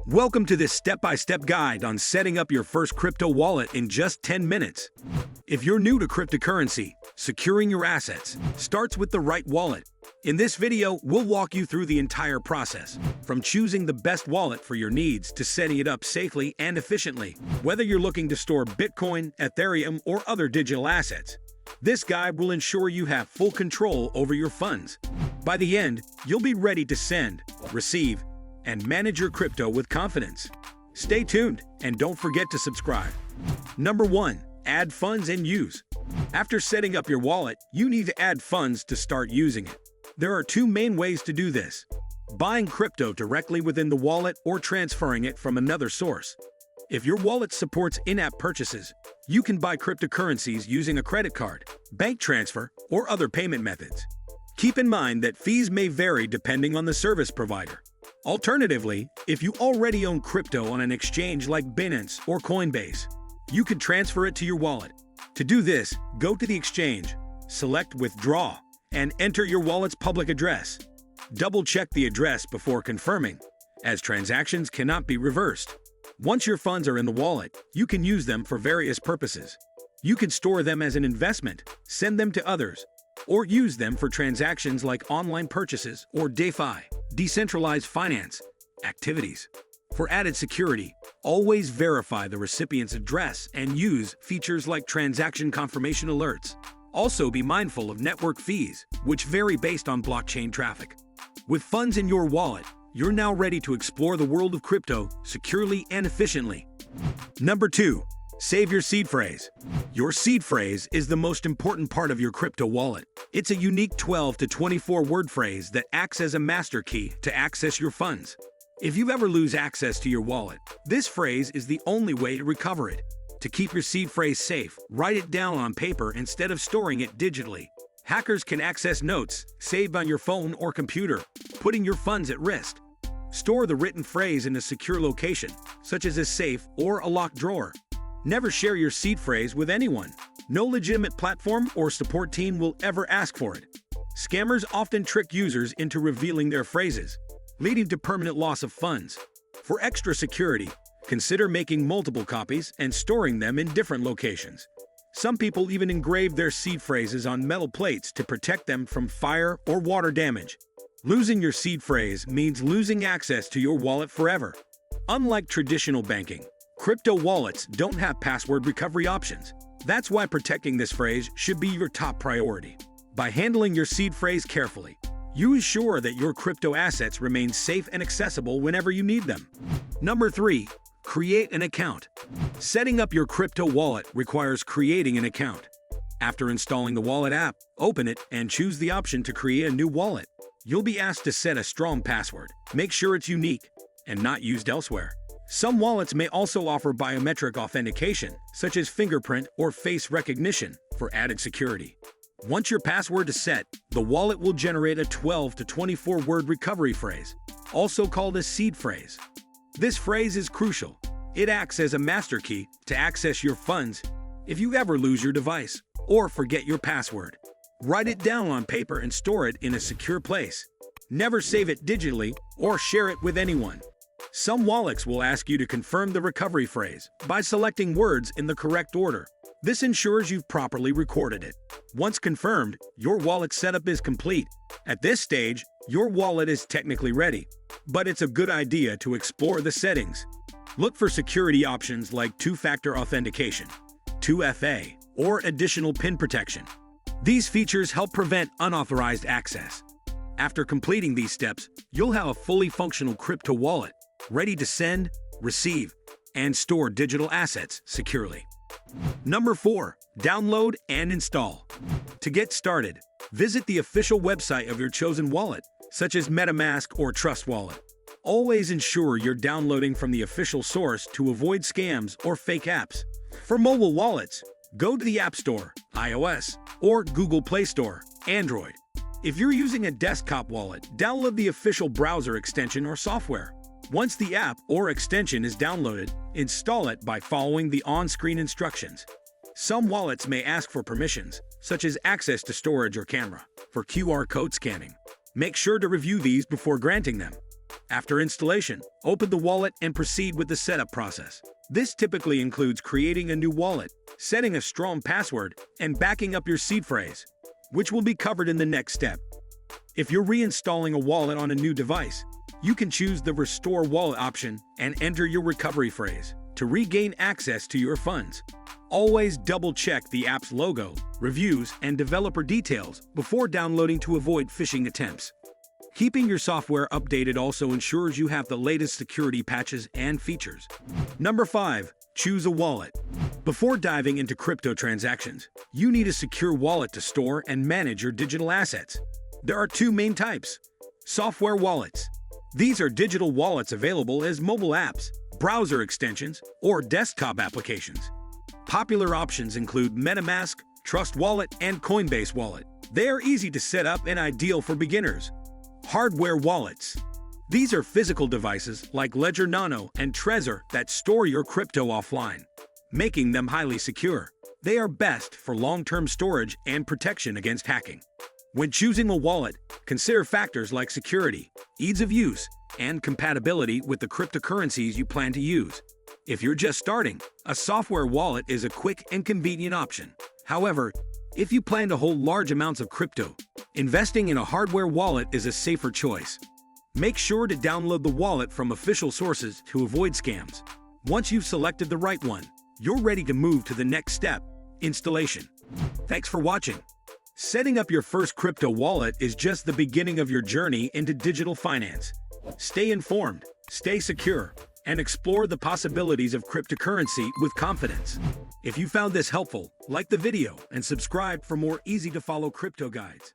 Welcome to this step-by-step guide on setting up your first crypto wallet in just 10 minutes. If you're new to cryptocurrency, securing your assets starts with the right wallet. In this video, we'll walk you through the entire process, from choosing the best wallet for your needs to setting it up safely and efficiently. Whether you're looking to store Bitcoin, Ethereum, or other digital assets, this guide will ensure you have full control over your funds. By the end, you'll be ready to send, receive, and manage your crypto with confidence. Stay tuned and don't forget to subscribe. Number 1. Add funds and use. After setting up your wallet, you need to add funds to start using it. There are two main ways to do this: buying crypto directly within the wallet or transferring it from another source. If your wallet supports in-app purchases, you can buy cryptocurrencies using a credit card, bank transfer, or other payment methods. Keep in mind that fees may vary depending on the service provider. Alternatively, if you already own crypto on an exchange like Binance or Coinbase, you could transfer it to your wallet. To do this, go to the exchange, select Withdraw, and enter your wallet's public address. Double-check the address before confirming, as transactions cannot be reversed. Once your funds are in the wallet, you can use them for various purposes. You can store them as an investment, send them to others, or use them for transactions like online purchases or DeFi, decentralized finance, activities. For added security, always verify the recipient's address and use features like transaction confirmation alerts. Also be mindful of network fees, which vary based on blockchain traffic. With funds in your wallet, you're now ready to explore the world of crypto securely and efficiently. Number 2. Save your seed phrase. Your seed phrase is the most important part of your crypto wallet. It's a unique 12 to 24 word phrase that acts as a master key to access your funds. If you ever lose access to your wallet, this phrase is the only way to recover it. To keep your seed phrase safe, write it down on paper instead of storing it digitally. Hackers can access notes saved on your phone or computer, putting your funds at risk. Store the written phrase in a secure location, such as a safe or a locked drawer. Never share your seed phrase with anyone. No legitimate platform or support team will ever ask for it. Scammers often trick users into revealing their phrases, leading to permanent loss of funds. For extra security, consider making multiple copies and storing them in different locations. Some people even engrave their seed phrases on metal plates to protect them from fire or water damage. Losing your seed phrase means losing access to your wallet forever. Unlike traditional banking, crypto wallets don't have password recovery options. That's why protecting this phrase should be your top priority. By handling your seed phrase carefully, you ensure that your crypto assets remain safe and accessible whenever you need them. Number 3. Create an account. Setting up your crypto wallet requires creating an account. After installing the wallet app, open it and choose the option to create a new wallet. You'll be asked to set a strong password. Make sure it's unique and not used elsewhere. Some wallets may also offer biometric authentication, such as fingerprint or face recognition, for added security. Once your password is set, the wallet will generate a 12 to 24 word recovery phrase, also called a seed phrase. This phrase is crucial. It acts as a master key to access your funds if you ever lose your device or forget your password. Write it down on paper and store it in a secure place. Never save it digitally or share it with anyone. Some wallets will ask you to confirm the recovery phrase by selecting words in the correct order. This ensures you've properly recorded it. Once confirmed, your wallet setup is complete. At this stage, your wallet is technically ready, but it's a good idea to explore the settings. Look for security options like two-factor authentication, 2FA, or additional PIN protection. These features help prevent unauthorized access. After completing these steps, you'll have a fully functional crypto wallet, ready to send, receive, and store digital assets securely. Number 4. Download and install. To get started, visit the official website of your chosen wallet, such as MetaMask or Trust Wallet. Always ensure you're downloading from the official source to avoid scams or fake apps. For mobile wallets, go to the App Store, iOS, or Google Play Store, Android. If you're using a desktop wallet, download the official browser extension or software. Once the app or extension is downloaded, install it by following the on-screen instructions. Some wallets may ask for permissions, such as access to storage or camera, for QR code scanning. Make sure to review these before granting them. After installation, open the wallet and proceed with the setup process. This typically includes creating a new wallet, setting a strong password, and backing up your seed phrase, which will be covered in the next step. If you're reinstalling a wallet on a new device, you can choose the Restore Wallet option and enter your recovery phrase to regain access to your funds. Always double-check the app's logo, reviews, and developer details before downloading to avoid phishing attempts. Keeping your software updated also ensures you have the latest security patches and features. Number 5. Choose a wallet. Before diving into crypto transactions, you need a secure wallet to store and manage your digital assets. There are two main types. Software wallets. These are digital wallets available as mobile apps, browser extensions, or desktop applications. Popular options include MetaMask, Trust Wallet, and Coinbase Wallet. They are easy to set up and ideal for beginners. Hardware wallets. These are physical devices like Ledger Nano and Trezor that store your crypto offline, making them highly secure. They are best for long-term storage and protection against hacking. When choosing a wallet, consider factors like security, ease of use, and compatibility with the cryptocurrencies you plan to use. If you're just starting, a software wallet is a quick and convenient option. However, if you plan to hold large amounts of crypto, investing in a hardware wallet is a safer choice. Make sure to download the wallet from official sources to avoid scams. Once you've selected the right one, you're ready to move to the next step, installation. Thanks for watching. Setting up your first crypto wallet is just the beginning of your journey into digital finance. Stay informed, stay secure, and explore the possibilities of cryptocurrency with confidence. If you found this helpful, like the video and subscribe for more easy-to-follow crypto guides.